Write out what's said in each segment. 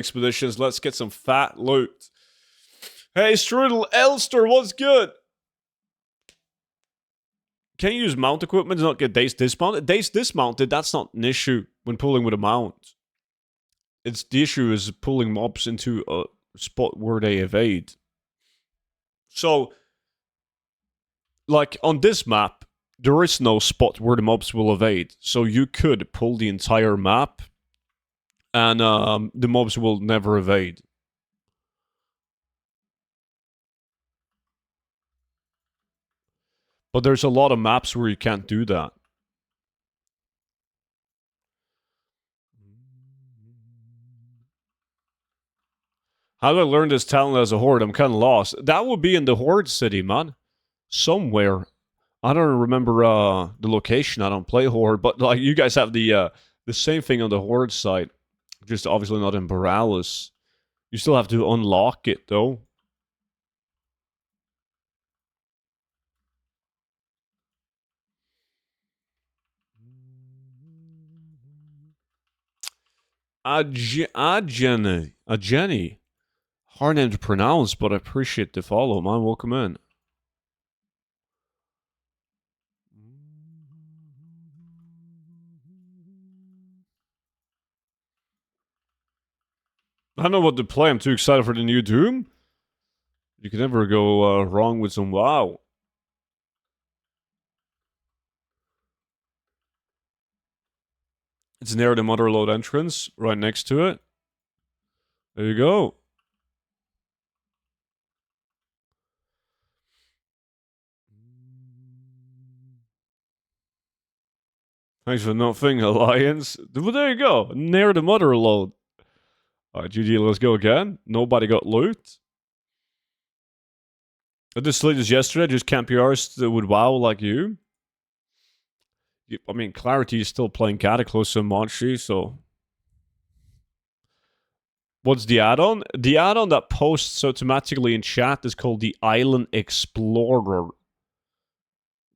expeditions. Let's get some fat loot. Hey, Strudel Elster, what's good? Can you use mount equipment to not get dace dismounted? Dace dismounted, that's not an issue when pulling with a mount. It's the issue is pulling mobs into a spot where they evade. So, like on this map, there is no spot where the mobs will evade. So you could pull the entire map and the mobs will never evade. But there's a lot of maps where you can't do that. How do I learn this talent as a horde? I'm kind of lost. That would be in the horde city, man. Somewhere. I don't remember the location. I don't play horde, but like you guys have the same thing on the horde site. Just obviously not in Borealis. You still have to unlock it though. Jenny. Hard name to pronounce, but I appreciate the follow, man. Welcome in. I don't know what to play. I'm too excited for the new Doom. You can never go wrong with some WoW. It's near the Motherlode entrance, right next to it. There you go. Thanks for nothing, Alliance. Well, there you go. Near the Motherlode. Alright, GG, let's go again. Nobody got loot. I just did this yesterday, just camp PRs with WoW like you. I mean, Clarity is still playing Cataclysm, Monchi, so... What's the add-on? The add-on that posts automatically in chat is called the Island Explorer.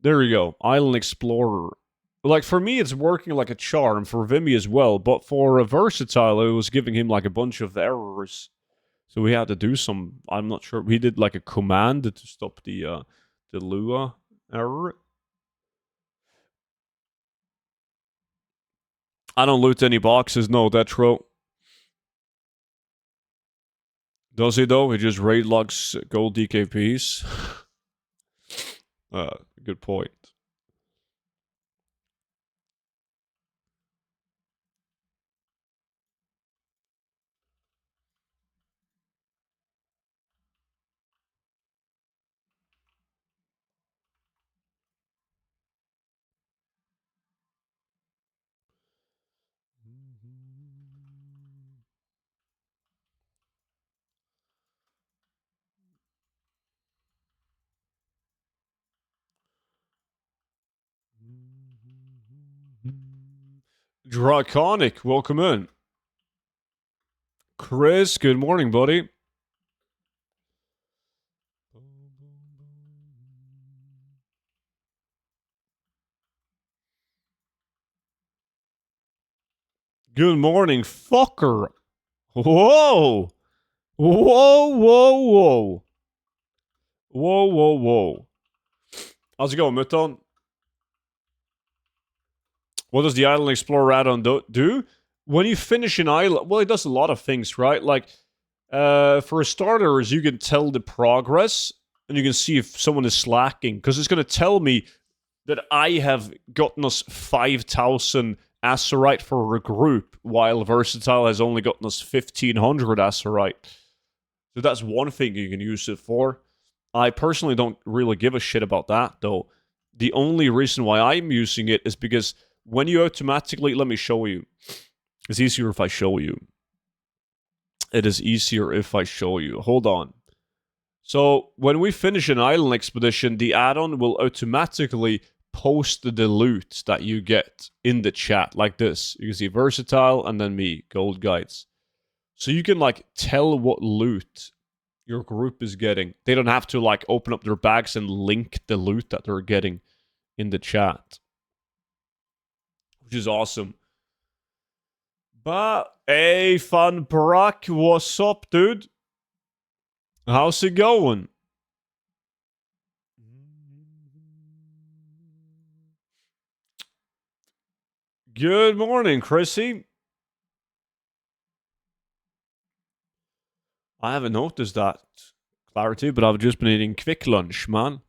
There you go, Island Explorer. Like, for me, it's working like a charm, for Vimy as well, but for a Versatile, it was giving him, like, a bunch of errors. So we had to do some, I'm not sure, we did, like, a command to stop the Lua error. I don't loot any boxes, no, Detro. Does he, though? He just raid logs gold DKPs? Good point. Draconic, welcome in. Chris, good morning, buddy. Good morning, fucker. Whoa! Whoa, whoa, whoa. Whoa, whoa, whoa. How's it going, Mutton? What does the Island Explorer add-on do? When you finish an island, well, it does a lot of things, right? Like, for starters, you can tell the progress, and you can see if someone is slacking, because it's going to tell me that I have gotten us 5,000 Azerite for a group, while Versatile has only gotten us 1,500 Azerite. So that's one thing you can use it for. I personally don't really give a shit about that, though. The only reason why I'm using it is because when you automatically... Let me show you. It's easier if I show you. It is easier if I show you. Hold on. So, when we finish an island expedition, the add-on will automatically post the loot that you get in the chat, like this. You can see Versatile, and then me, Gold Guides. So you can, like, tell what loot your group is getting. They don't have to, like, open up their bags and link the loot that they're getting in the chat. Which is awesome. But hey, Van Brock, what's up, dude? How's it going? Good morning, Chrissy. I haven't noticed that clarity, but I've just been eating quick lunch, man.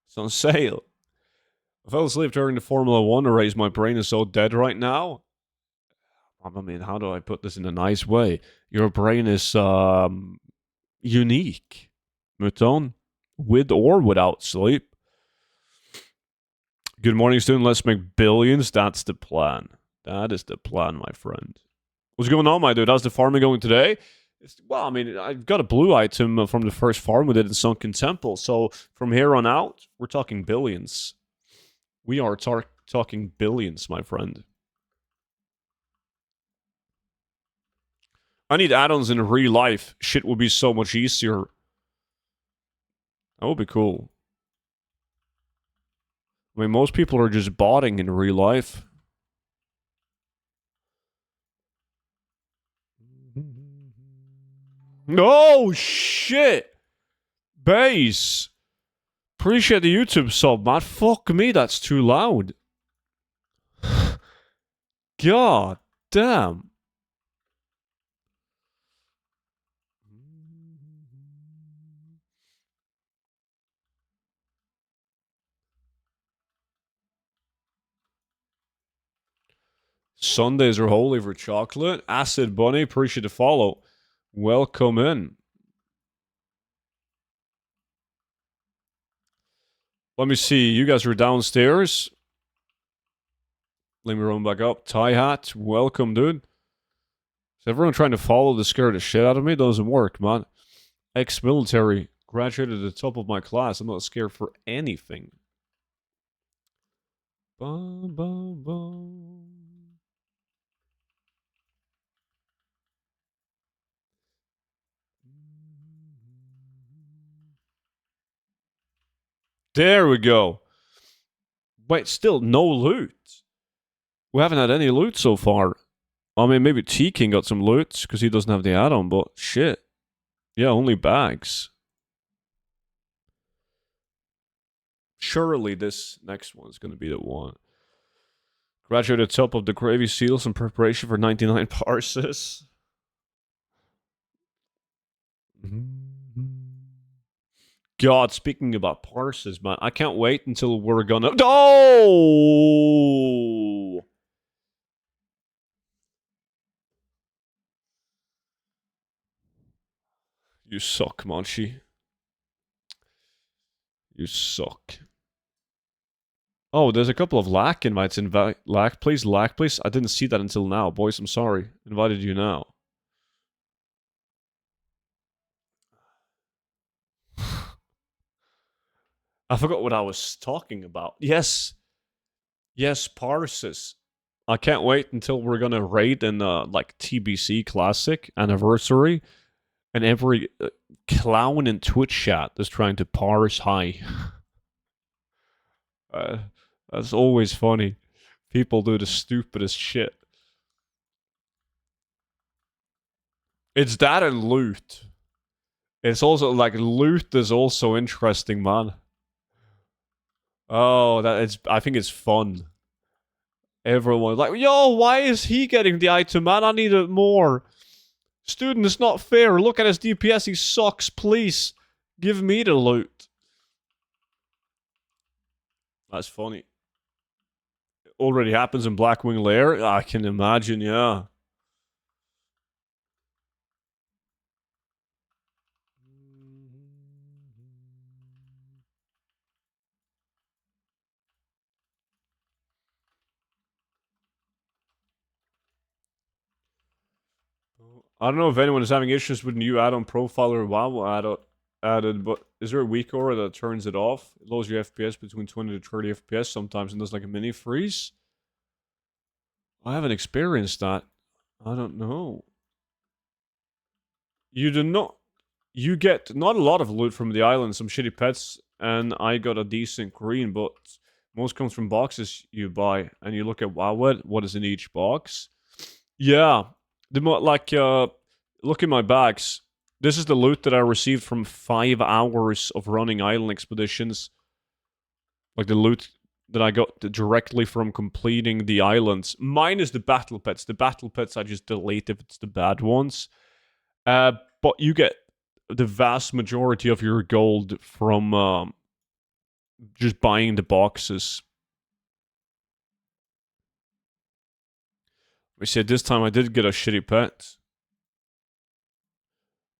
It's on sale. I fell asleep during the Formula One race. My brain is so dead right now. I mean, how do I put this in a nice way? Your brain is unique, Mouton, with or without sleep. Good morning, student. Let's make billions. That's the plan. That is the plan, my friend. What's going on, my dude? How's the farming going today? Well, I mean, I've got a blue item from the first farm we did in Sunken Temple. So from here on out, we're talking billions. We are talking billions, my friend. I need add-ons in real life. Shit would be so much easier. That would be cool. I mean, most people are just botting in real life. Oh, shit! Base! Appreciate the YouTube sub, man. Fuck me, that's too loud. God damn. Sundays are holy for chocolate. Acid Bunny, appreciate the follow. Welcome in. Let me see. You guys are downstairs. Let me run back up. Tie Hat, welcome, dude. Is everyone trying to follow to scare the shit out of me? Doesn't work, man. Ex-military. Graduated at the top of my class. I'm not scared for anything. Bum, bum, bum. There we go. Wait, still no loot. We haven't had any loot so far. I mean, maybe T-King got some loot because he doesn't have the add-on, but shit. Yeah, only bags. Surely this next one's going to be the one. Graduated top of the gravy seals in preparation for 99 parses. God, speaking about parses, man, I can't wait until we're gonna... Oh! You suck, Monchi. You suck. Oh, there's a couple of lack invites. Lack, please. Lack, please. I didn't see that until now. Boys, I'm sorry. Invited you now. I forgot what I was talking about. Yes. Yes, parses. I can't wait until we're gonna raid in like TBC Classic Anniversary, and every clown in Twitch chat is trying to parse high. That's always funny. People do the stupidest shit. It's that and loot. It's also like loot is also interesting, man. Oh, I think it's fun. Everyone's like, yo, why is he getting the item, man? I need it more. Student, it's not fair. Look at his DPS. He sucks. Please give me the loot. That's funny. It already happens in Blackwing Lair. I can imagine, yeah. I don't know if anyone is having issues with new add-on profiler WoW added, but is there a weak aura that turns it off? It lowers your FPS between 20 to 30 FPS sometimes and does like a mini freeze? I haven't experienced that. I don't know. You do not... You get not a lot of loot from the island, some shitty pets, and I got a decent green, but most comes from boxes you buy, and you look at WoW, what is in each box. Yeah. Look in my bags. This is the loot that I received from 5 hours of running island expeditions. Like the loot that I got directly from completing the islands. Minus the battle pets. The battle pets I just delete if it's the bad ones. Uh, but you get the vast majority of your gold from just buying the boxes. We said this time I did get a shitty pet.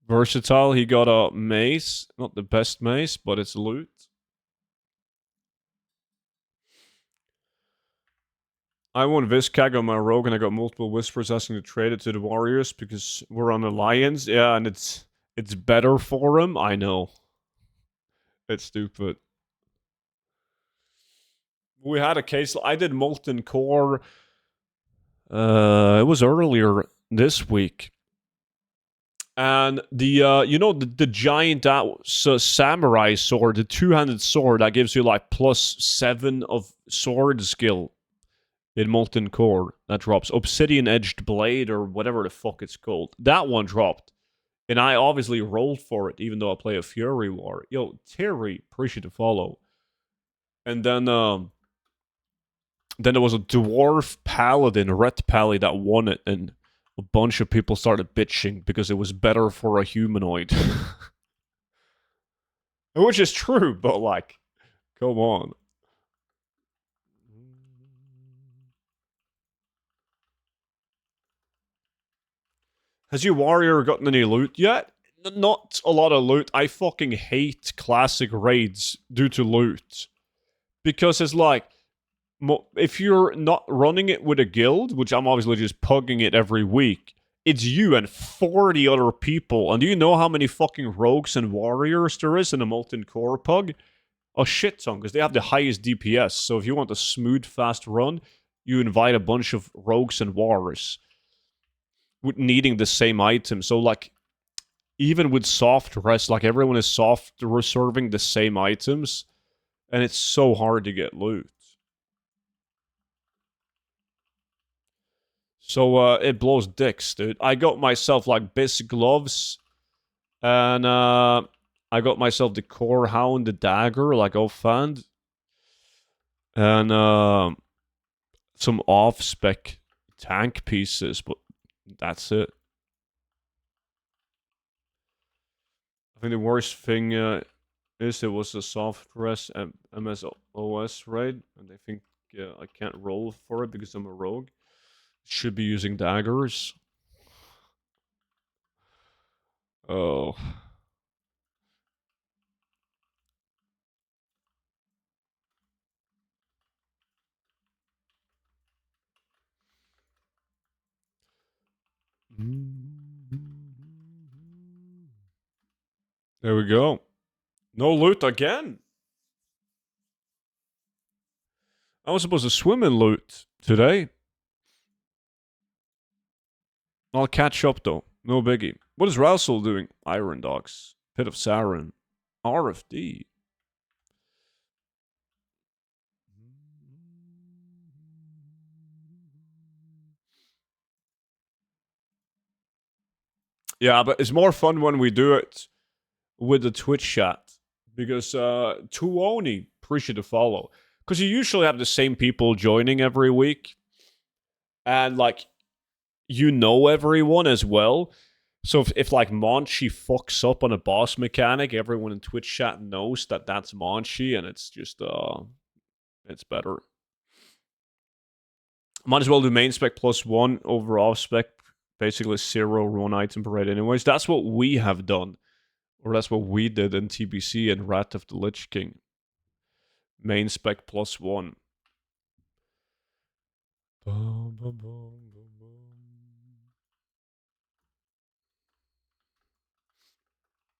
Versatile, he got a mace. Not the best mace, but it's loot. I won Viscag on my rogue and I got multiple whispers asking to trade it to the warriors because we're on alliance. Yeah, and it's better for him. I know. It's stupid. We had a case. I did molten core. It was earlier this week, and the giant samurai sword, the two-handed sword that gives you like +7 of sword skill in molten core. That drops obsidian edged blade or whatever the fuck it's called. That one dropped, and I obviously rolled for it, even though I play a Fury War. Yo, Terry, appreciate the follow. And then there was a dwarf paladin, red pally, that won it, and a bunch of people started bitching because it was better for a humanoid. Which is true, but like, come on. Has your warrior gotten any loot yet? Not a lot of loot. I fucking hate classic raids due to loot. Because it's like, if you're not running it with a guild, which I'm obviously just pugging it every week, it's you and 40 other people. And do you know how many fucking rogues and warriors there is in a molten core pug? A shit ton, because they have the highest DPS. So if you want a smooth, fast run, you invite a bunch of rogues and warriors with needing the same item. So like, even with soft rest, like everyone is soft reserving the same items, and it's so hard to get loot. So it blows dicks, dude. I got myself like Biss gloves, and I got myself the core hound, the dagger, like offhand, and some off spec tank pieces, but that's it. I think the worst thing is it was a soft res MSOS raid, and I think I can't roll for it because I'm a rogue. Should be using daggers. Oh. There we go. No loot again. I was supposed to swim in loot today. I'll catch up though. No biggie. What is Rausel doing? Iron Dogs. Pit of Sauron. RFD. Yeah, but it's more fun when we do it with the Twitch chat. Because Tuoni, appreciate the follow. Because you usually have the same people joining every week. And like, you know everyone as well. So if like Monchi fucks up on a boss mechanic, everyone in Twitch chat knows that that's Monchi, and it's just it's better. Might as well do main spec +1 over off spec, basically 0 run item per raid. Anyways, that's what we have done, or that's what we did in TBC and Rat of the Lich King. Main spec +1.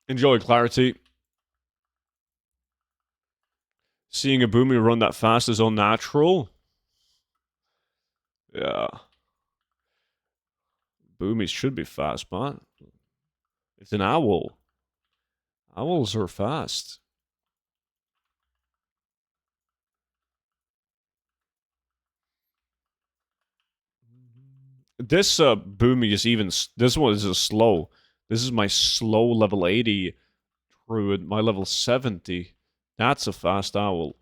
Enjoy clarity. Seeing a Boomy run that fast is unnatural. Yeah. Boomies should be fast, man. It's an owl. Owls are fast. This boomy is even. This one is a slow. This is my slow level 80 druid. My level 70. That's a fast owl.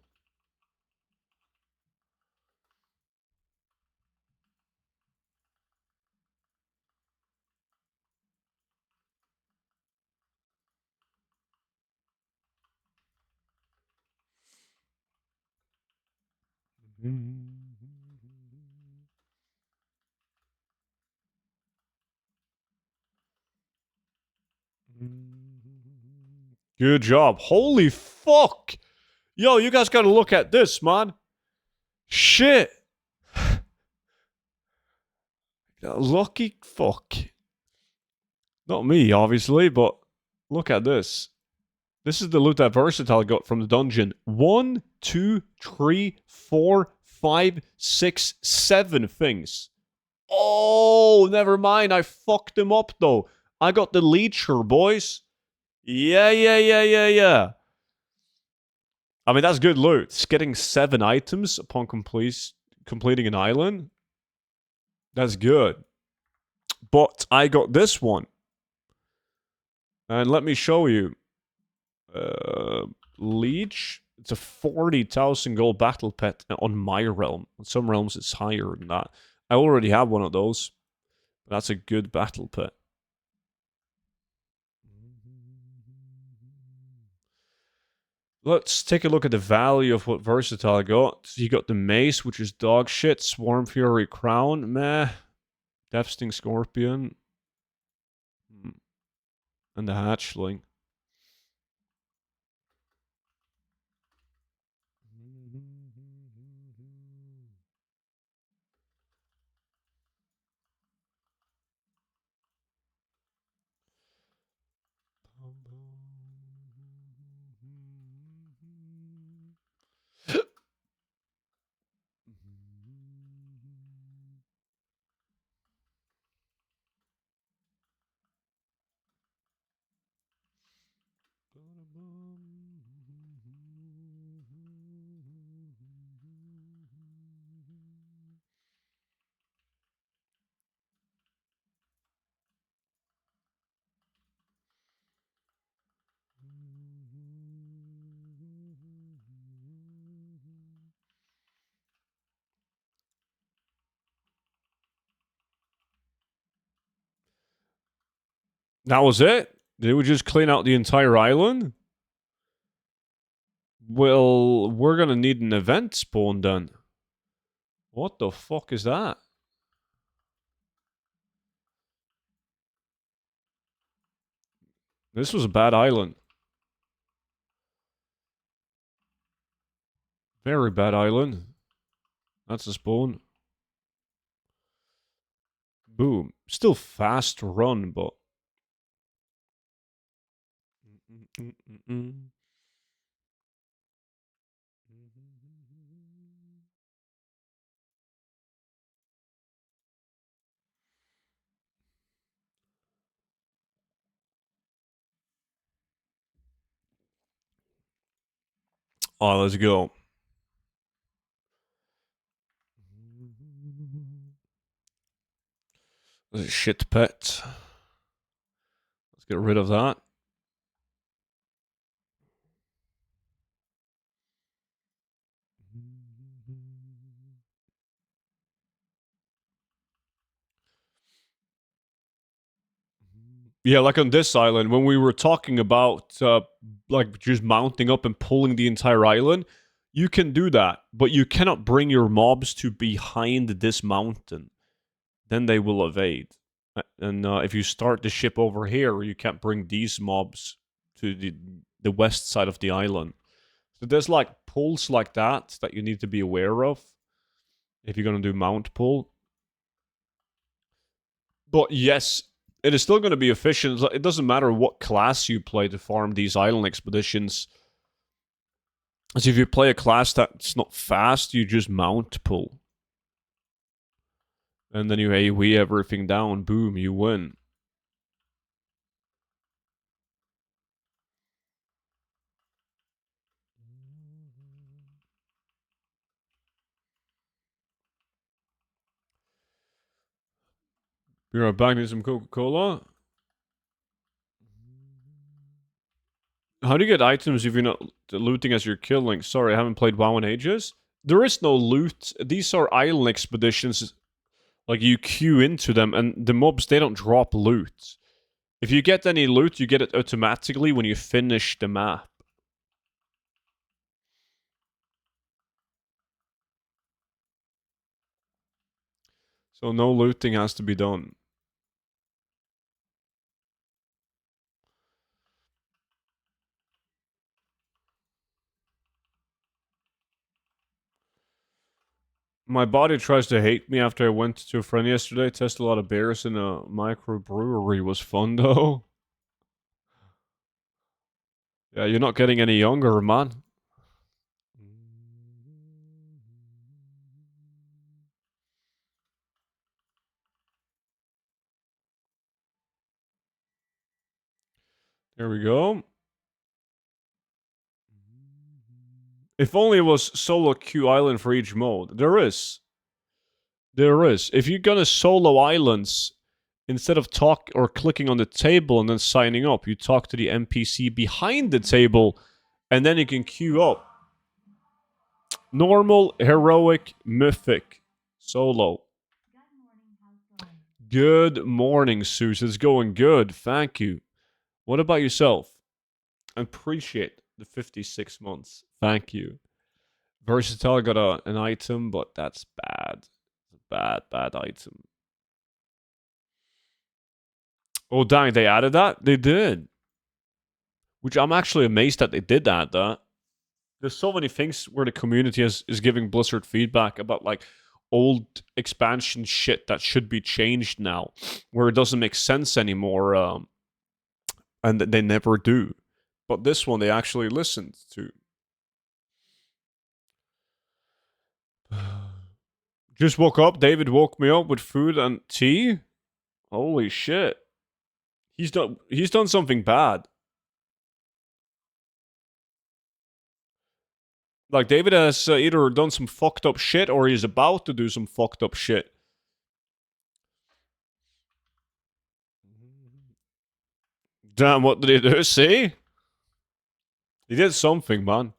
Good job. Holy fuck! Yo, you guys gotta look at this, man. Shit. Lucky fuck. Not me, obviously, but look at this. This is the loot that Versatile got from the dungeon. 1, 2, 3, 4, 5, 6, 7 things. Oh, never mind. I fucked him up, though. I got the leecher, boys. Yeah. I mean, that's good loot. It's getting 7 items upon completing an island. That's good. But I got this one. And let me show you. Leech. It's a 40,000 gold battle pet on my realm. On some realms, it's higher than that. I already have one of those. That's a good battle pet. Let's take a look at the value of what Versatile got. You got the Mace, which is dog shit. Swarm Fury Crown, meh. Deathsting Scorpion. And the Hatchling. That was it? They would just clean out the entire island? Well, we're gonna need an event spawn then. What the fuck is that? This was a bad island. Very bad island. That's a spawn. Boom. Still fast run, but... Oh, let's go. There's a shit pet. Let's get rid of that. Yeah, like on this island, when we were talking about like just mounting up and pulling the entire island, you can do that, but you cannot bring your mobs to behind this mountain. Then they will evade. And if you start the ship over here, you can't bring these mobs to the west side of the island. So there's like pulls like that you need to be aware of if you're gonna do mount pull. But yes, it is still going to be efficient. It doesn't matter what class you play to farm these island expeditions. As if you play a class that's not fast, you just mount pull. And then you AoE everything down, boom, you win. Be right back. Need some Coca-Cola. How do you get items if you're not looting as you're killing? Sorry, I haven't played WoW in ages. There is no loot. These are island expeditions. Like, you queue into them, and the mobs, they don't drop loot. If you get any loot, you get it automatically when you finish the map. So no looting has to be done. My body tries to hate me after I went to a friend yesterday. Tested a lot of beers in a microbrewery. Was fun though. Yeah, you're not getting any younger, man. There we go. If only it was solo queue island for each mode. There is. There is. If you're gonna solo islands, instead of talk or clicking on the table and then signing up, you talk to the NPC behind the table, and then you can queue up. Normal, heroic, mythic, solo. Good morning, Zeus. It's going good. Thank you. What about yourself? I appreciate the 56 months. Thank you. Versatile got an item, but that's bad. Bad item. Oh, dang, they added that? They did. Which I'm actually amazed that they did add that. There's so many things where the community is giving Blizzard feedback about, like, old expansion shit that should be changed now, where it doesn't make sense anymore, and they never do. But this one they actually listened to. Just woke up. David woke me up with food and tea. Holy shit. He's done something bad. Like, David has either done some fucked up shit or he's about to do some fucked up shit. Damn, what did he do? See? He did something, man.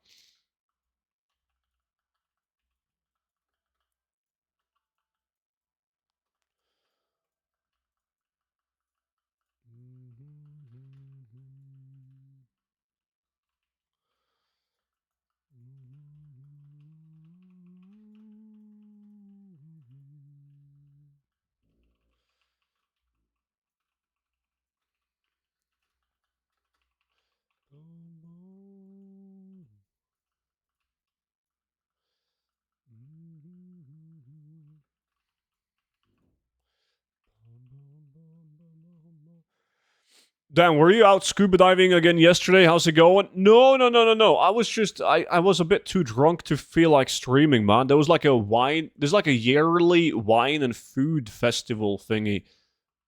Dan, were you out scuba diving again yesterday? How's it going? No. I was a bit too drunk to feel like streaming, man. There's like a yearly wine and food festival thingy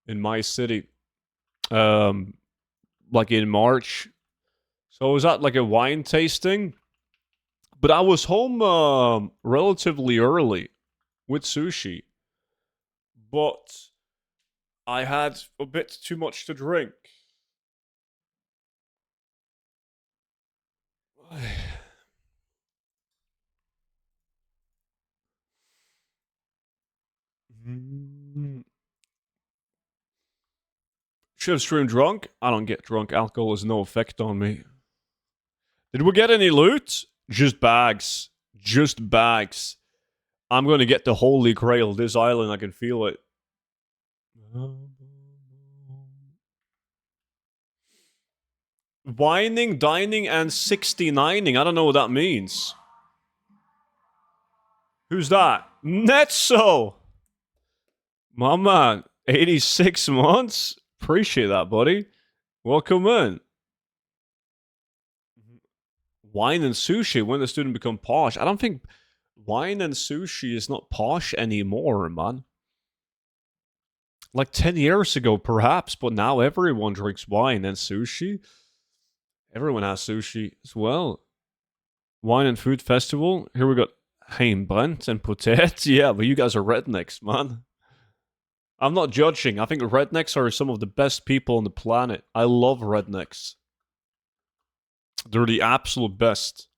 in my city. Like in March. So I was at like a wine tasting. But I was home relatively early with sushi. But I had a bit too much to drink. Should have streamed drunk. I don't get drunk. Alcohol has no effect on me. Did we get any loot? Just bags. Just bags. I'm going to get the holy grail. This island, I can feel it. Whining, dining, and 69ing. I don't know what that means. Who's that? Netso! My man, 86 months? Appreciate that, buddy. Welcome in. Wine and sushi, when the student become posh? I don't think wine and sushi is not posh anymore, man. Like 10 years ago, perhaps, but now everyone drinks wine and sushi. Everyone has sushi as well. Wine and food festival. Here we got Heimbrent and Potet. Yeah, but you guys are rednecks, man. I'm not judging. I think rednecks are some of the best people on the planet. I love rednecks. They're the absolute best.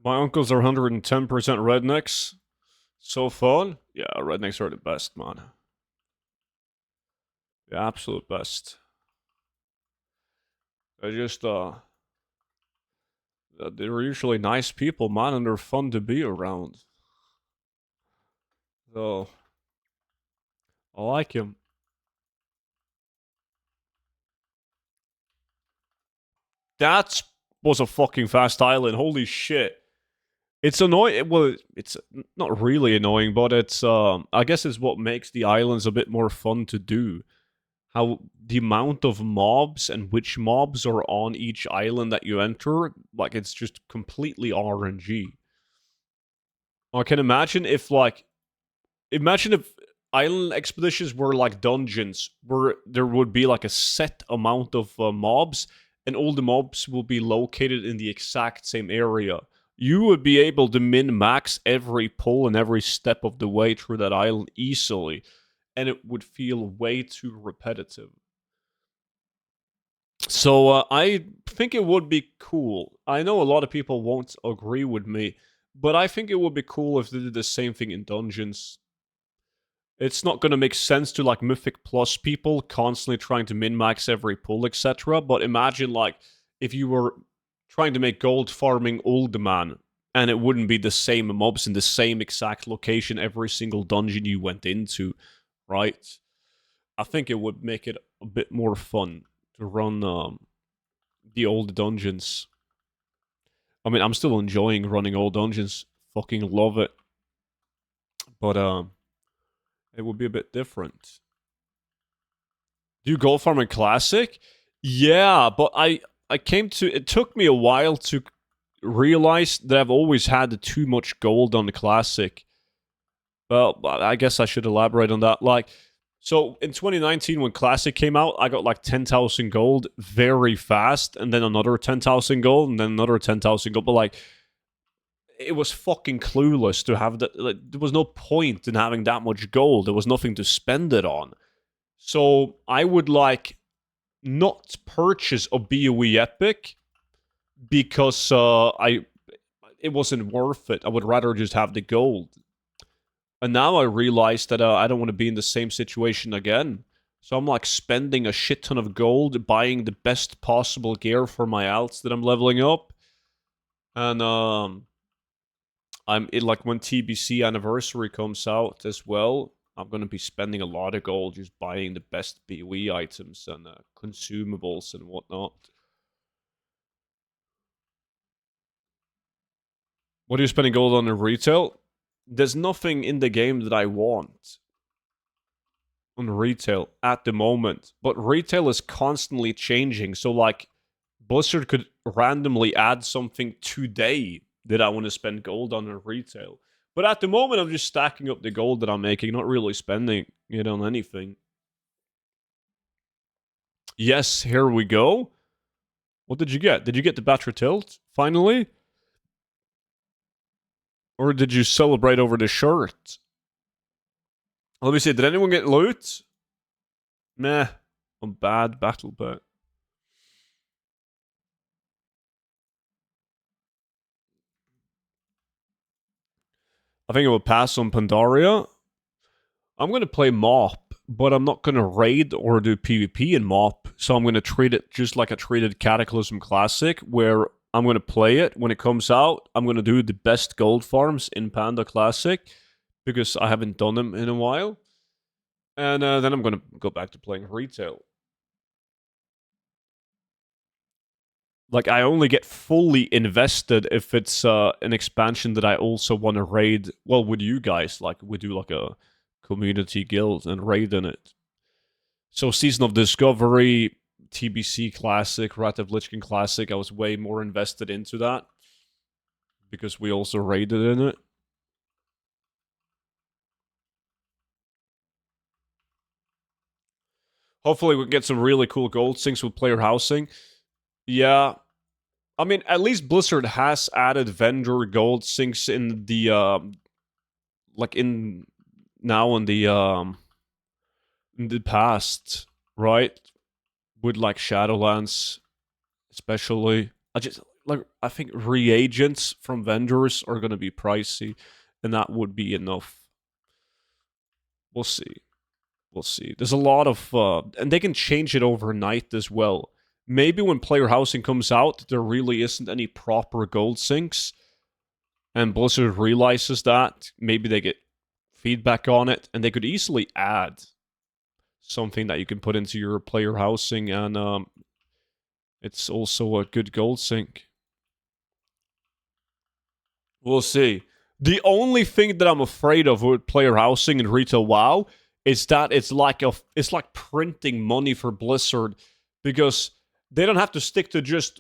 My uncles are 110% rednecks. So fun. Yeah, rednecks are the best, man. The absolute best. They're just, they're usually nice people, man, and they're fun to be around. So, I like him. That was a fucking fast island. Holy shit. It's annoying. Well, it's not really annoying, but it's I guess it's what makes the islands a bit more fun to do. How the amount of mobs and which mobs are on each island that you enter, like it's just completely RNG. I can imagine if imagine if island expeditions were like dungeons, where there would be like a set amount of mobs, and all the mobs will be located in the exact same area. You would be able to min max every pull and every step of the way through that island easily, and it would feel way too repetitive. So I think it would be cool. I know a lot of people won't agree with me, but I think it would be cool if they did the same thing in dungeons. It's not going to make sense to like Mythic Plus people constantly trying to min max every pull, etc. But imagine like if you were trying to make gold farming old man, and it wouldn't be the same mobs in the same exact location every single dungeon you went into, right? I think it would make it a bit more fun to run the old dungeons. I mean, I'm still enjoying running old dungeons. Fucking love it. But it would be a bit different. Do you gold farm in classic? Yeah, but I came to it took me a while to realize that I've always had too much gold on the classic. Well, I guess I should elaborate on that. Like, so in 2019 when classic came out, I got like 10,000 gold very fast, and then another 10,000 gold, and then another 10,000 gold. But like, it was fucking clueless to have that. Like, there was no point in having that much gold. There was nothing to spend it on. So I would like not purchase a BOE epic because I it wasn't worth it. I would rather just have the gold. And now I realize that I don't want to be in the same situation again. So I'm like spending a shit ton of gold, buying the best possible gear for my alts that I'm leveling up. And I'm it like when TBC anniversary comes out as well, I'm gonna be spending a lot of gold just buying the best BOE items and consumables and whatnot. What are you spending gold on in retail? There's nothing in the game that I want on retail at the moment, but retail is constantly changing. So like Blizzard could randomly add something today that I want to spend gold on in retail. But at the moment, I'm just stacking up the gold that I'm making, not really spending it on anything. Yes, here we go. What did you get? Did you get the battery tilt, finally? Or did you celebrate over the shirt? Let me see, did anyone get loot? Meh. A bad battle bet. I think I will pass on Pandaria. I'm going to play Mop, but I'm not going to raid or do PvP in Mop, so I'm going to treat it just like I treated Cataclysm Classic, where I'm going to play it when it comes out. I'm going to do the best gold farms in Panda Classic, because I haven't done them in a while. And then I'm going to go back to playing retail. Like, I only get fully invested if it's an expansion that I also want to raid, well, with you guys. Like, we do like a community guild and raid in it. So Season of Discovery, TBC Classic, Wrath of Lich King Classic, I was way more invested into that because we also raided in it. Hopefully we get some really cool gold sinks with player housing. Yeah. I mean, at least Blizzard has added vendor gold sinks in the like in now in the past, right? With like Shadowlands especially. I think reagents from vendors are going to be pricey, and that would be enough. We'll see. We'll see. There's a lot of and they can change it overnight as well. Maybe when player housing comes out, there really isn't any proper gold sinks, and Blizzard realizes that. Maybe they get feedback on it, and they could easily add something that you can put into your player housing, and it's also a good gold sink. We'll see. The only thing that I'm afraid of with player housing in retail WoW is that it's like printing money for Blizzard, because they don't have to stick to just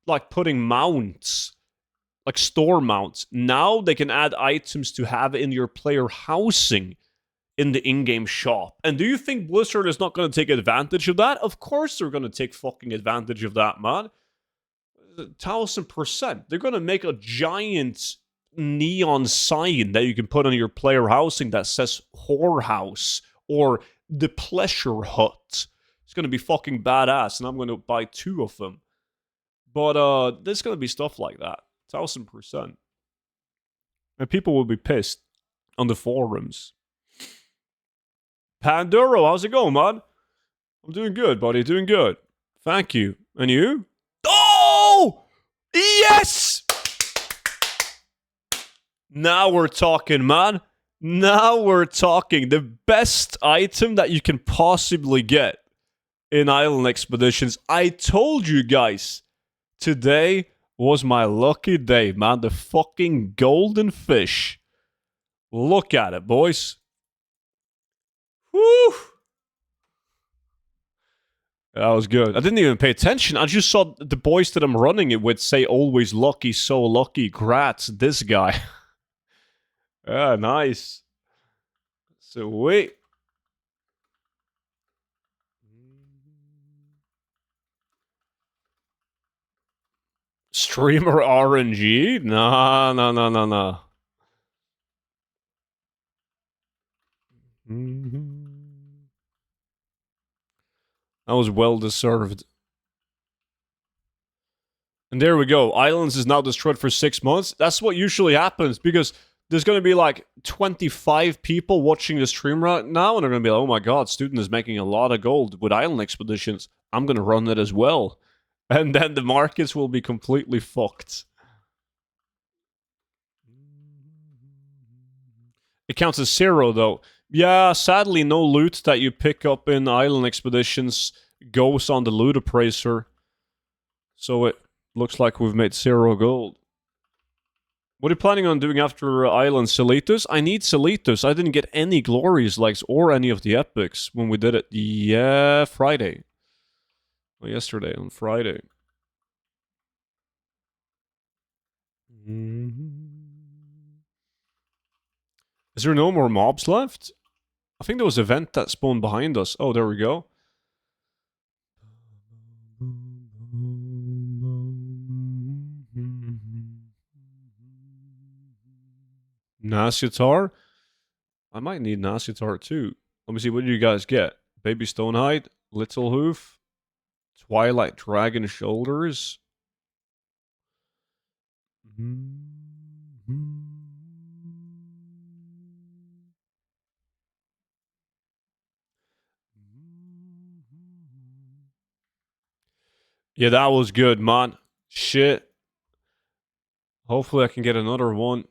like putting mounts, like store mounts. Now they can add items to have in your player housing in the in-game shop. And do you think Blizzard is not going to take advantage of that? Of course they're going to take fucking advantage of that, man. 1000%. They're going to make a giant neon sign that you can put on your player housing that says whorehouse or the pleasure hut. It's going to be fucking badass, and I'm going to buy 2 of them. But there's going to be stuff like that. 1000%. And people will be pissed on the forums. Panduro, how's it going, man? I'm doing good, buddy. Doing good. Thank you. And you? Oh! Yes! Now we're talking, man. Now we're talking. The best item that you can possibly get in Island Expeditions. I told you guys, today was my lucky day, man. The fucking golden fish. Look at it, boys. Woo! That was good. I didn't even pay attention. I just saw the boys that I'm running it with say always lucky, so lucky. Grats, this guy. Ah, nice. Sweet. Streamer RNG? No. That was well deserved. And there we go. Islands is now destroyed for 6 months. That's what usually happens, because there's going to be like 25 people watching the stream right now, and they're going to be like, oh my god, Student is making a lot of gold with Island Expeditions. I'm going to run it as well. And then the markets will be completely fucked. It counts as 0, though. Yeah, sadly, no loot that you pick up in Island Expeditions goes on the loot appraiser. So it looks like we've made 0 gold. What are you planning on doing after Island? Selitus? I need Selitus. I didn't get any Glories likes or any of the epics when we did it. Yeah, Friday. Well, yesterday, on Friday. Is there no more mobs left? I think there was an event that spawned behind us. Oh, there we go. Nasitar? I might need Nasitar too. Let me see, what do you guys get? Baby Stonehide, Little Hoof, Twilight Dragon Shoulders. Yeah, that was good, man. Shit. Hopefully I can get another one.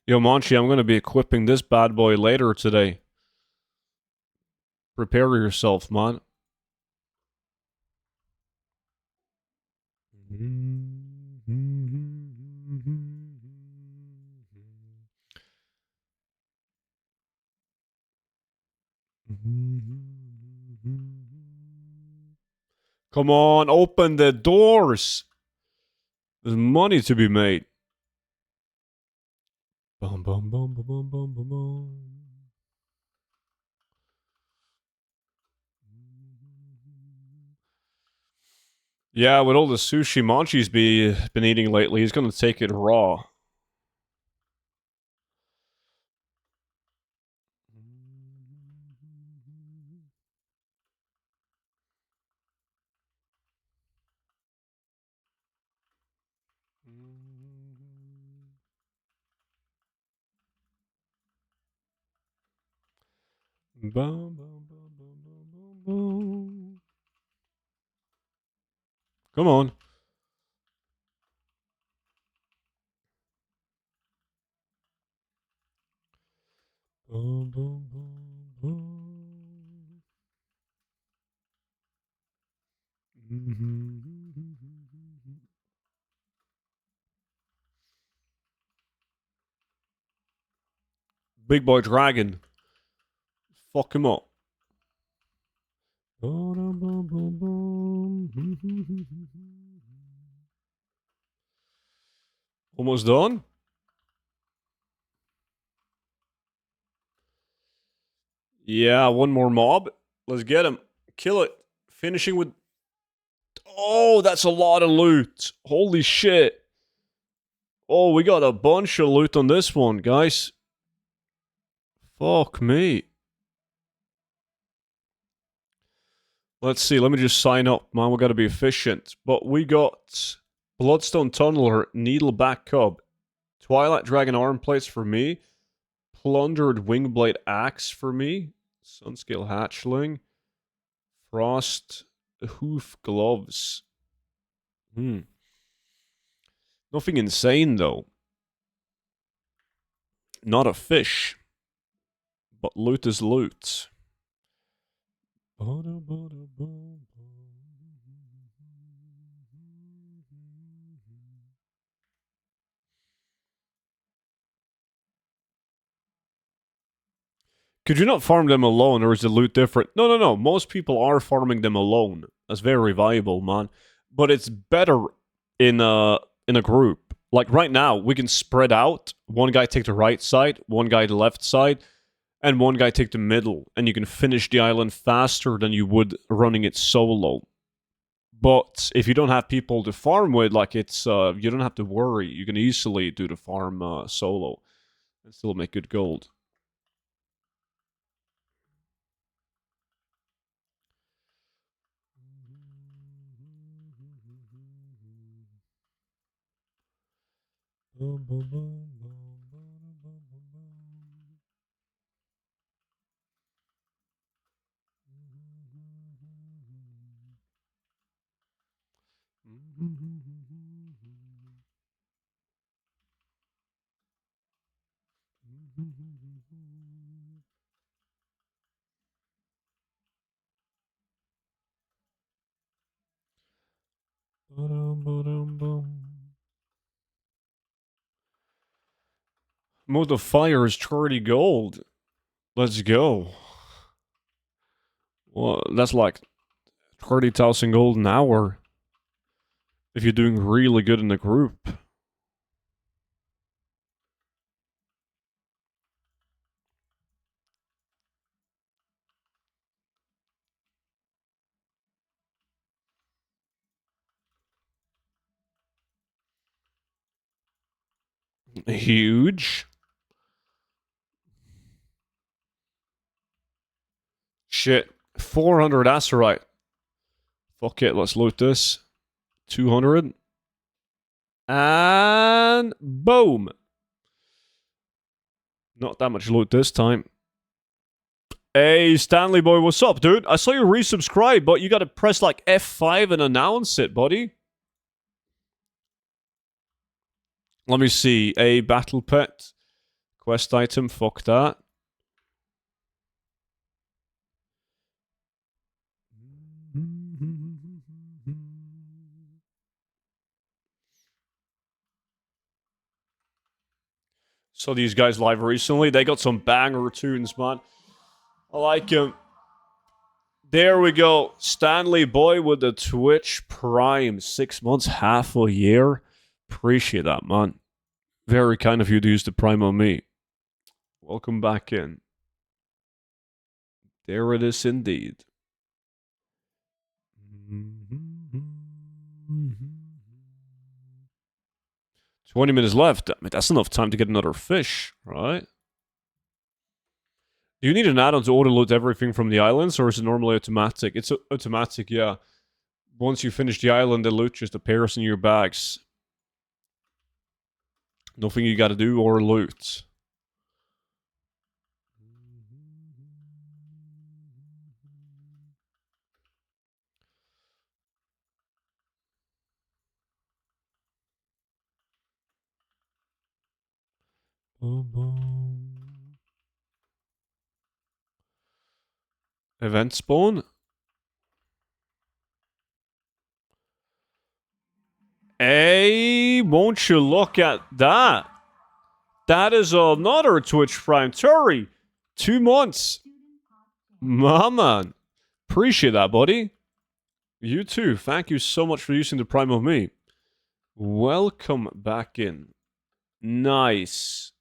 Yo, Monchi, I'm going to be equipping this bad boy later today. Prepare yourself, man. Come on, open the doors. There's money to be made. Bum, bum, bum, bum, bum, bum, bum, bum. Yeah, with all the sushi Monchi's been eating lately, he's gonna take it raw. Bum, bum, bum, bum, bum, bum. Come on. Bum, bum, bum, bum. Big boy dragon. Fuck him up. Almost done? Yeah, one more mob. Let's get him. Kill it. Finishing with... Oh, that's a lot of loot. Holy shit. Oh, we got a bunch of loot on this one, guys. Fuck me. Let's see. Let me just sign up, man. We gotta be efficient. But we got Bloodstone Tunneler, Needleback Cub, Twilight Dragon Arm Plates for me, Plundered Wingblade Axe for me, Sunscale Hatchling, Frost Hoof Gloves. Nothing insane, though. Not a fish. But loot is loot. Could you not farm them alone, or is the loot different? No, no, no. Most people are farming them alone. That's very viable, man. But it's better in a group. Like right now, we can spread out. One guy take the right side, one guy the left side, and one guy take the middle, and you can finish the island faster than you would running it solo. But if you don't have people to farm with, like it's you don't have to worry. You can easily do the farm solo and still make good gold. Mode of Fire is 30 gold. Let's go. Well, that's like 30,000 gold an hour. If you're doing really good in the group. Huge. Shit. 400 Acerite. Fuck it, let's loot this. 200. And boom. Not that much loot this time. Hey, Stanley boy, what's up, dude? I saw you resubscribe, but you gotta press like F5 and announce it, buddy. Let me see. A battle pet. Quest item, fuck that. Saw these guys live recently. They got some banger tunes, man. I like them. There we go. Stanley Boy with the Twitch Prime. 6 months, half a year. Appreciate that, man. Very kind of you to use the Prime on me. Welcome back in. There it is indeed. 20 minutes left. I mean, that's enough time to get another fish, right? Do you need an add-on to auto-load everything from the islands, or is it normally automatic? It's automatic, yeah. Once you finish the island, the loot just appears in your bags. Nothing you gotta do or loot. Boom, boom. Event spawn? Hey, won't you look at that? That is another Twitch Prime. Turi, 2 months. My man. Appreciate that, buddy. You too. Thank you so much for using the Prime of me. Welcome back in. Nice.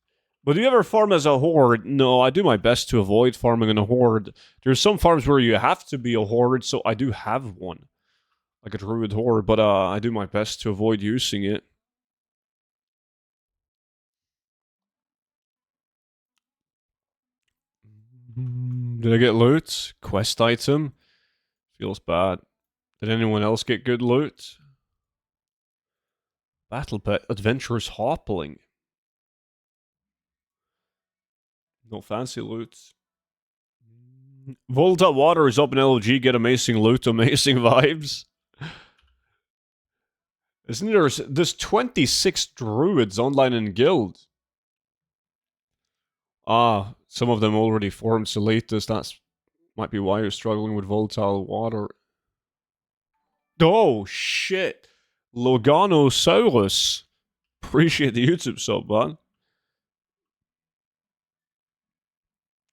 But do you ever farm as a horde? No, I do my best to avoid farming in a horde. There's some farms where you have to be a horde, so I do have one. Like a druid horde, but I do my best to avoid using it. Did I get loot? Quest item? Feels bad. Did anyone else get good loot? Battle pet. Adventurous hoppling. No fancy loot. Volta water is up in LG. Get amazing loot, amazing vibes. Isn't there's 26 druids online in guild? Ah, some of them already formed Seletus. That's might be why you're struggling with volatile water. Oh shit. Loganosaurus. Appreciate the YouTube sub, man.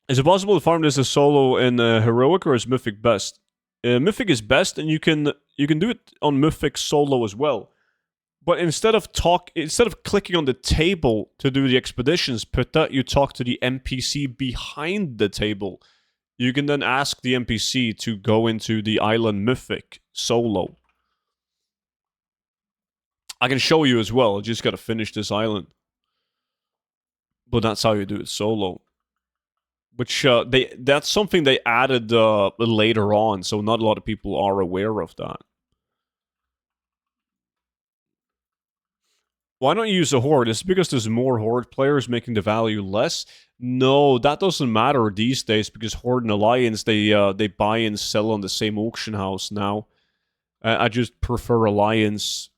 Is it possible to farm this as solo in heroic, or is mythic best? Mythic is best, and you can do it on mythic solo as well. But instead of clicking on the table to do the expeditions, you talk to the NPC behind the table. You can then ask the NPC to go into the island mythic solo. I can show you as well. I just gotta finish this island. But that's how you do it solo. Which that's something they added later on, so not a lot of people are aware of that. Why don't you use a horde? Is it because there's more horde players making the value less? No, that doesn't matter these days because Horde and Alliance they buy and sell on the same auction house now. I just prefer Alliance.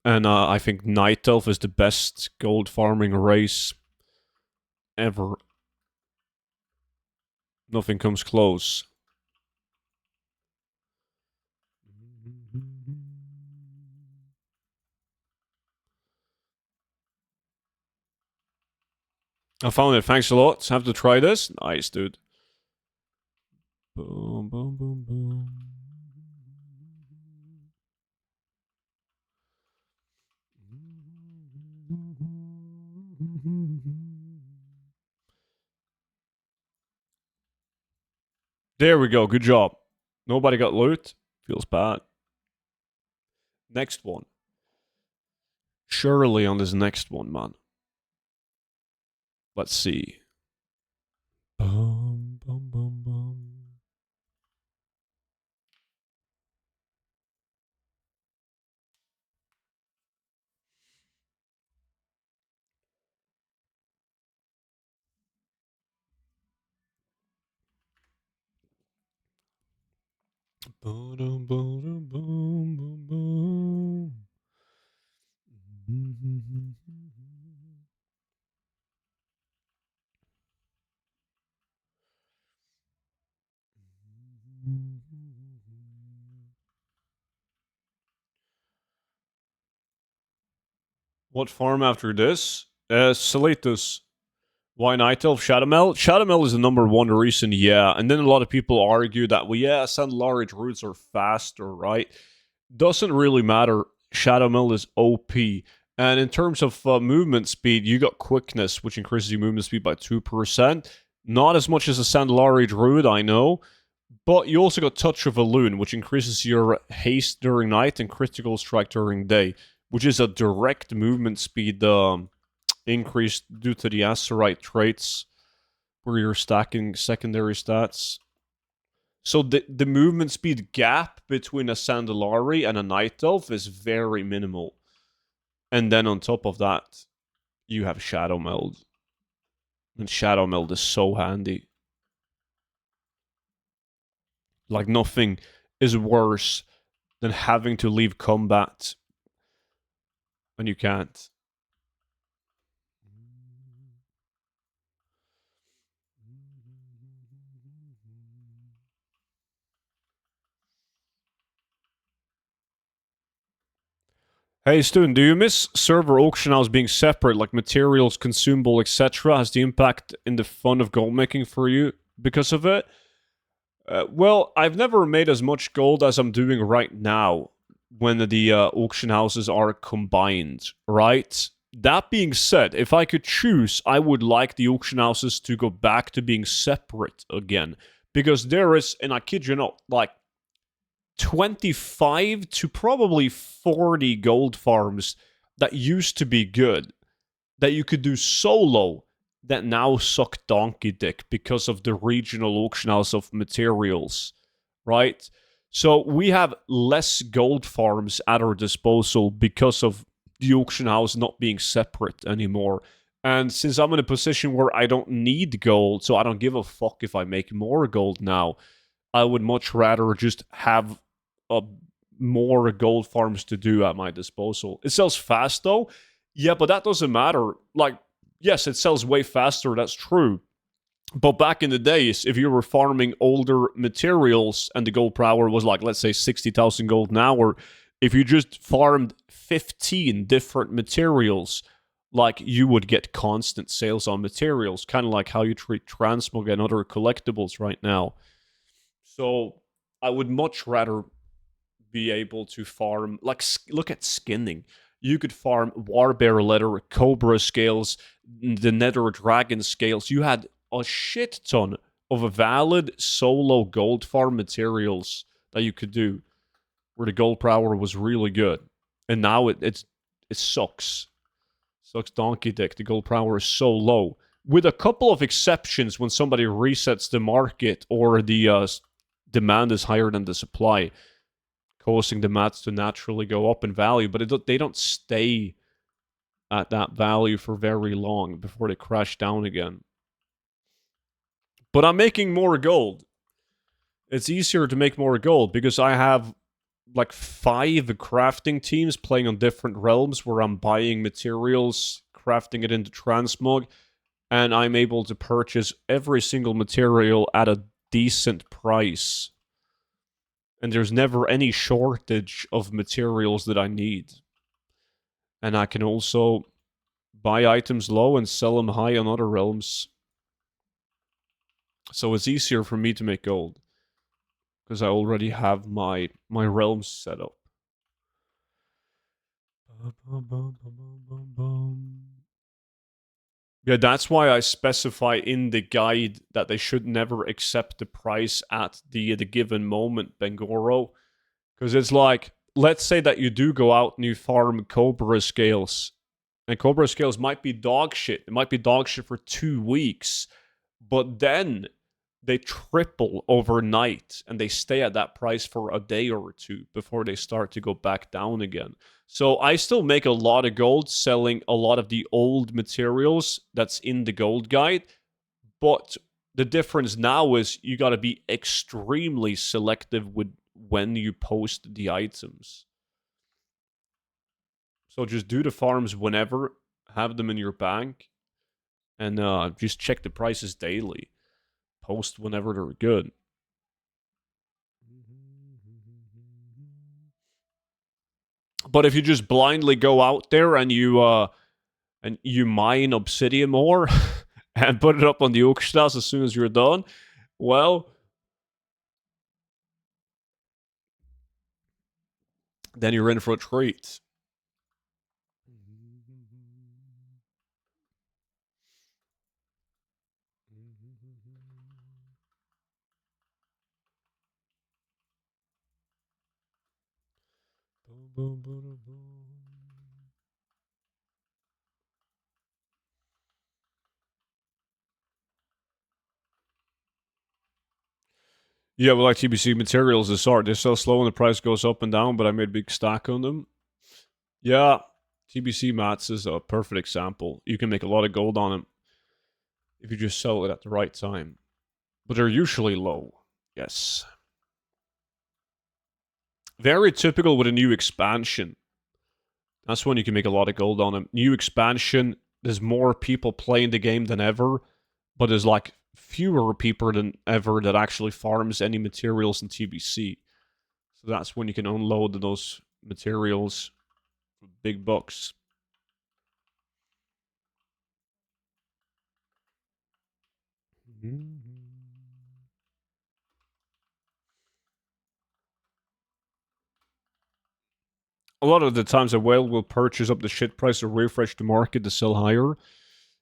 And I think Night Elf is the best gold farming race ever. Nothing comes close. I found it. Thanks a lot. Have to try this. Nice, dude. Boom, boom, boom, boom. There we go. Good job. Nobody got loot. Feels bad. Next one. Surely on this next one, man. Let's see. Boom, boom, boom, boom. Boom, boom, boom, boom, boom, boom. What farm after this? Salatus. Why Night Elf? Shadowmeld? Shadowmeld is the number one reason, yeah. And then a lot of people argue that, well, yeah, Sandalari druids are faster, right? Doesn't really matter. Shadowmeld is OP. And in terms of movement speed, you got quickness, which increases your movement speed by 2%. Not as much as a Sandalari druid, I know. But you also got Touch of a Loon, which increases your haste during night and critical strike during day, which is a direct movement speed increase due to the Azerite traits, where you're stacking secondary stats. So the movement speed gap between a Sandalari and a Night Elf is very minimal. And then on top of that, you have Shadow Meld. And Shadow Meld is so handy. Like, nothing is worse than having to leave combat when you can't. Hey, student, do you miss server auction house being separate, like materials, consumable, etc.? Has the impact in the fun of gold making for you because of it? Well, I've never made as much gold as I'm doing right now when the auction houses are combined, right? That being said, if I could choose, I would like the auction houses to go back to being separate again. Because there is, and I kid you not, like 25 to probably 40 gold farms that used to be good, that you could do solo, that now suck donkey dick because of the regional auction house of materials, right? So we have less gold farms at our disposal because of the auction house not being separate anymore. And since I'm in a position where I don't need gold, so I don't give a fuck if I make more gold now, I would much rather just have more gold farms to do at my disposal. It sells fast though. Yeah, but that doesn't matter. Like, yes, it sells way faster, that's true. But back in the days, if you were farming older materials and the gold per hour was like, let's say, 60,000 gold an hour, if you just farmed 15 different materials, like, you would get constant sales on materials, kind of like how you treat transmog and other collectibles right now. So I would much rather be able to farm, like, look at skinning. You could farm warbear leather, cobra scales, the nether dragon scales. You had a shit ton of valid solo gold farm materials that you could do, where the gold per hour was really good. And now it sucks. Sucks donkey dick. The gold per hour is so low. With a couple of exceptions, when somebody resets the market or the demand is higher than the supply, causing the mats to naturally go up in value, but they don't stay at that value for very long before they crash down again. But I'm making more gold. It's easier to make more gold because I have like 5 crafting teams playing on different realms where I'm buying materials, crafting it into transmog, and I'm able to purchase every single material at a decent price. And there's never any shortage of materials that I need. And I can also buy items low and sell them high on other realms. So it's easier for me to make gold because I already have my realms set up. Yeah, that's why I specify in the guide that they should never accept the price at the given moment, Bengoro. Because it's like, let's say that you do go out and you farm Cobra scales. And Cobra scales might be dog shit. It might be dog shit for 2 weeks. But then they triple overnight and they stay at that price for a day or two before they start to go back down again. So I still make a lot of gold selling a lot of the old materials that's in the gold guide, but the difference now is you got to be extremely selective with when you post the items. So just do the farms whenever, have them in your bank, and just check the prices daily. Post whenever they're good. But if you just blindly go out there and you and you mine obsidian ore and put it up on the auction house as soon as you're done, well, then you're in for a treat. Yeah, well, like TBC materials is hard. They're so slow and the price goes up and down, but I made a big stack on them. Yeah, TBC mats is a perfect example. You can make a lot of gold on them if you just sell it at the right time. But they're usually low. Yes. Very typical with a new expansion. That's when you can make a lot of gold on them. New expansion, there's more people playing the game than ever, but there's like fewer people than ever that actually farms any materials in TBC. So that's when you can unload those materials for big bucks. A lot of the times a whale will purchase up the shit price to refresh the market to sell higher.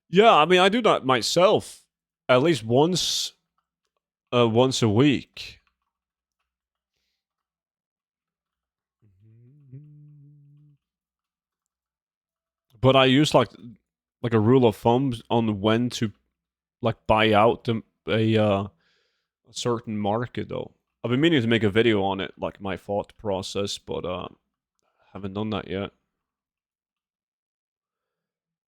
Yeah, I mean I do that myself at least once a week. But I use like a rule of thumb on when to like buy out a certain market though. I've been meaning to make a video on it, like my thought process, but haven't done that yet.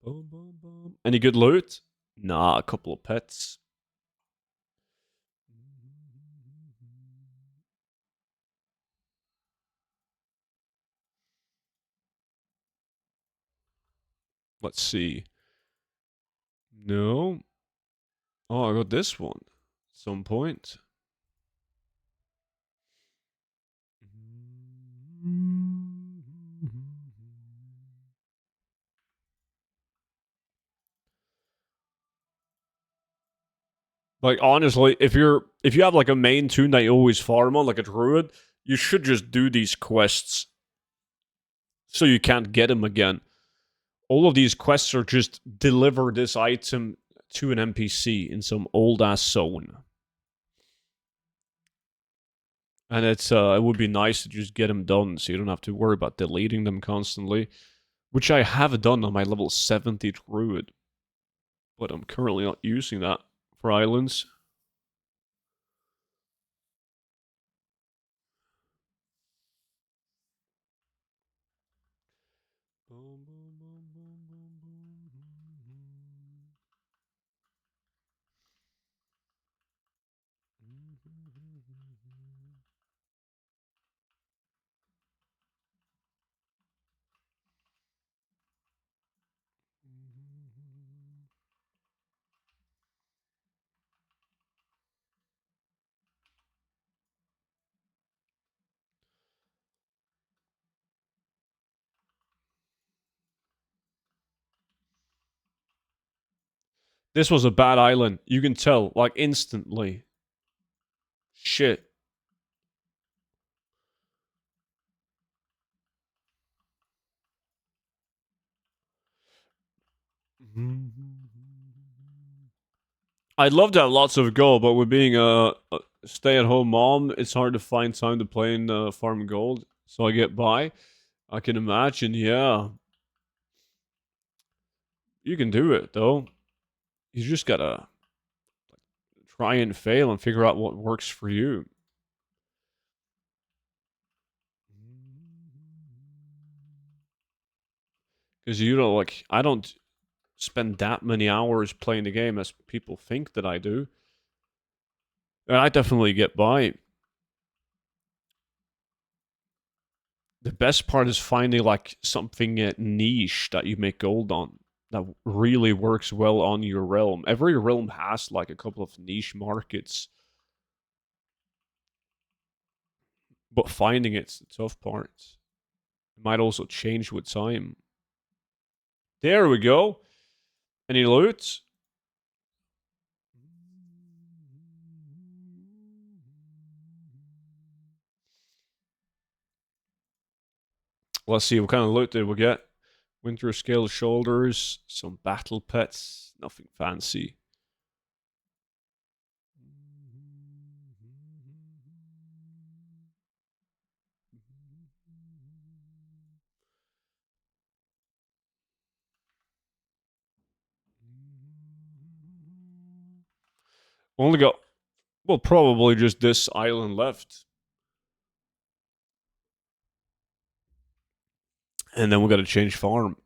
Boom, boom, boom. Any good loot? Nah, a couple of pets. Let's see. No. Oh, I got this one. At some point. Like honestly, if you have like a main tune that you always farm on, like a druid, you should just do these quests so you can't get them again. All of these quests are just deliver this item to an NPC in some old ass zone. And it would be nice to just get them done so you don't have to worry about deleting them constantly, which I have done on my level 70 druid. But I'm currently not using that for islands. This was a bad island. You can tell, like, instantly. Shit. I'd love to have lots of gold, but with being a stay-at-home mom, it's hard to find time to play in farm gold. So I get by. I can imagine, yeah. You can do it, though. You just gotta try and fail and figure out what works for you. Because you know, like, I don't spend that many hours playing the game as people think that I do. And I definitely get by. The best part is finding like something niche that you make gold on that really works well on your realm. Every realm has like a couple of niche markets, but finding it's the tough part. It might also change with time. There we go. Any loot? Let's see, what kind of loot did we get? Winter scale shoulders, some battle pets, nothing fancy. Only got, well, probably just this island left. And then we gotta change farm.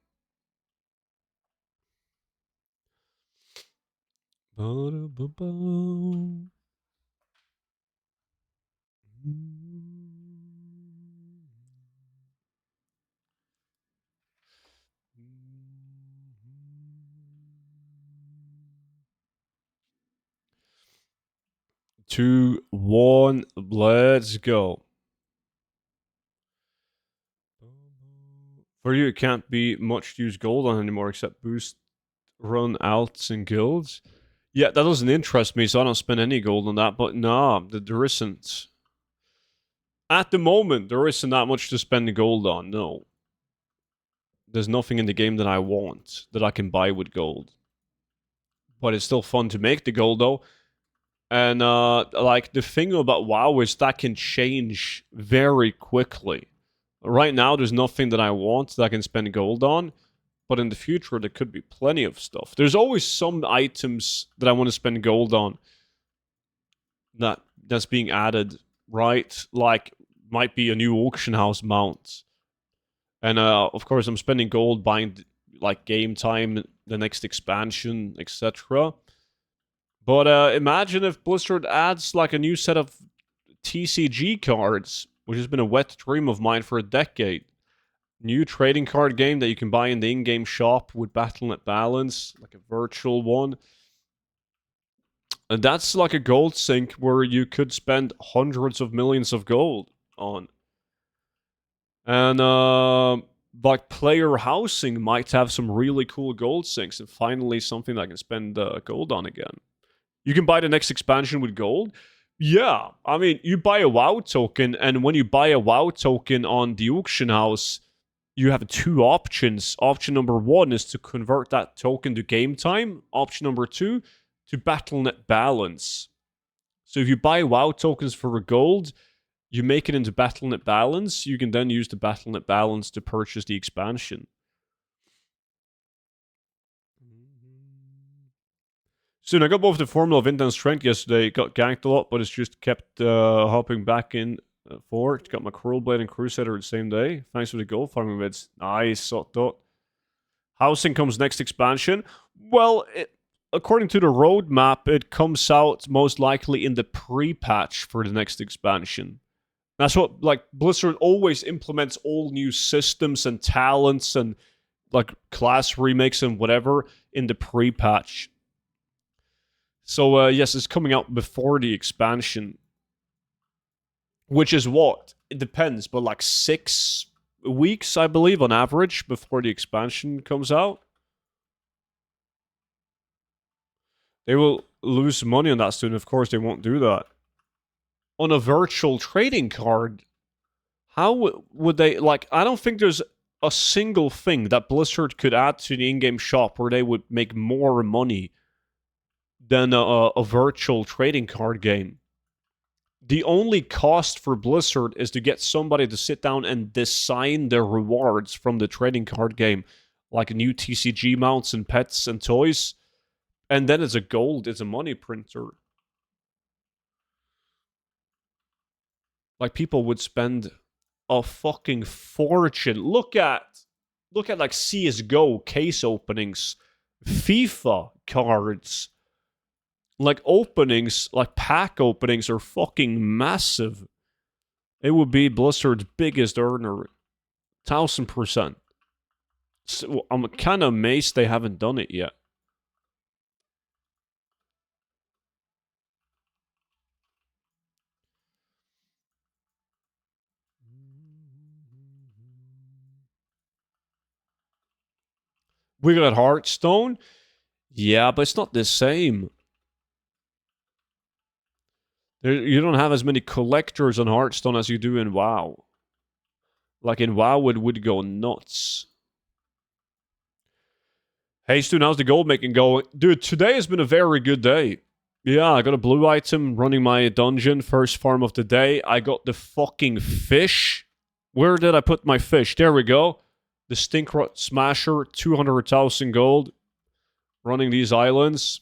Two, one, let's go. For you, it can't be much to use gold on anymore except boost run alts and guilds. Yeah, that doesn't interest me, so I don't spend any gold on that. But nah, there isn't. At the moment, there isn't that much to spend the gold on. No, there's nothing in the game that I want that I can buy with gold. But it's still fun to make the gold though. And like the thing about WoW is that can change very quickly. Right now, there's nothing that I want that I can spend gold on. But in the future, there could be plenty of stuff. There's always some items that I want to spend gold on that's being added, right? Like might be a new auction house mount, and of course I'm spending gold buying like game time, the next expansion, etc. But imagine if Blizzard adds like a new set of TCG cards, which has been a wet dream of mine for a decade. New trading card game that you can buy in the in-game shop with Battle.net balance, like a virtual one. And that's like a gold sink where you could spend hundreds of millions of gold on. And like player housing might have some really cool gold sinks, and finally something that I can spend gold on again. You can buy the next expansion with gold. Yeah, I mean, you buy a WoW token, and when you buy a WoW token on the auction house, you have two options. Option number one is to convert that token to game time. Option number two, to Battle.net balance. So if you buy WoW tokens for gold, you make it into Battle.net balance. You can then use the Battle.net balance to purchase the expansion. Soon, I got both the Formula of Int and Strength yesterday. Got ganked a lot, but it's just kept hopping back in for it. Got my Cruel Blade and Crusader the same day. Thanks for the gold farming vids. Nice, sort of. Housing comes next expansion. Well, according to the roadmap, it comes out most likely in the pre-patch for the next expansion. That's what, like, Blizzard always implements all new systems and talents and, like, class remakes and whatever in the pre-patch. So, yes, it's coming out before the expansion. Which is what? It depends, but like 6 weeks, I believe, on average, before the expansion comes out. They will lose money on that soon. Of course, they won't do that. On a virtual trading card, how would they, like, I don't think there's a single thing that Blizzard could add to the in-game shop where they would make more money than a virtual trading card game. The only cost for Blizzard is to get somebody to sit down and design their rewards from the trading card game, like new TCG mounts and pets and toys. And then it's a money printer. Like people would spend a fucking fortune. Look at like CS:GO case openings, FIFA cards. Like openings, like pack openings are fucking massive. It would be Blizzard's biggest earner. 1000%. So I'm kind of amazed they haven't done it yet. We got Hearthstone. Yeah, but it's not the same. You don't have as many collectors on Hearthstone as you do in WoW. Like in WoW, it would go nuts. Hey, Stu, how's the gold making going? Dude, today has been a very good day. Yeah, I got a blue item running my dungeon, first farm of the day. I got the fucking fish. Where did I put my fish? There we go. The Stink Smasher, 200,000 gold. Running these islands.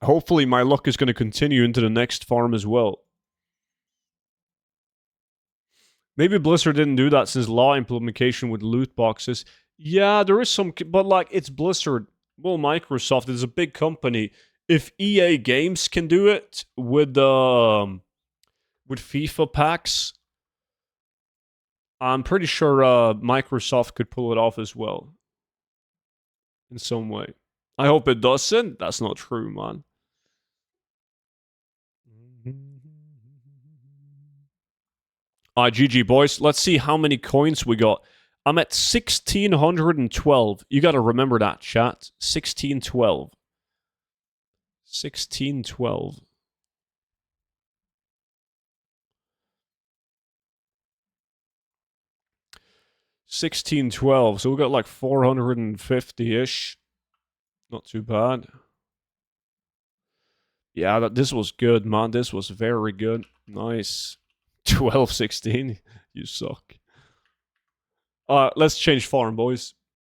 Hopefully my luck is going to continue into the next farm as well. Maybe Blizzard didn't do that since law implementation with loot boxes. Yeah, there is some, but like it's Blizzard. Well, Microsoft is a big company. If EA Games can do it with FIFA packs, I'm pretty sure Microsoft could pull it off as well in some way. I hope it doesn't. That's not true, man. Alright, GG, boys. Let's see how many coins we got. I'm at 1,612. You gotta remember that, chat. 1,612. 1,612. 1,612. So we got like 450-ish. Not too bad. Yeah, this was good, man. This was very good. Nice. 12, 16. You suck. Let's change farm, boys.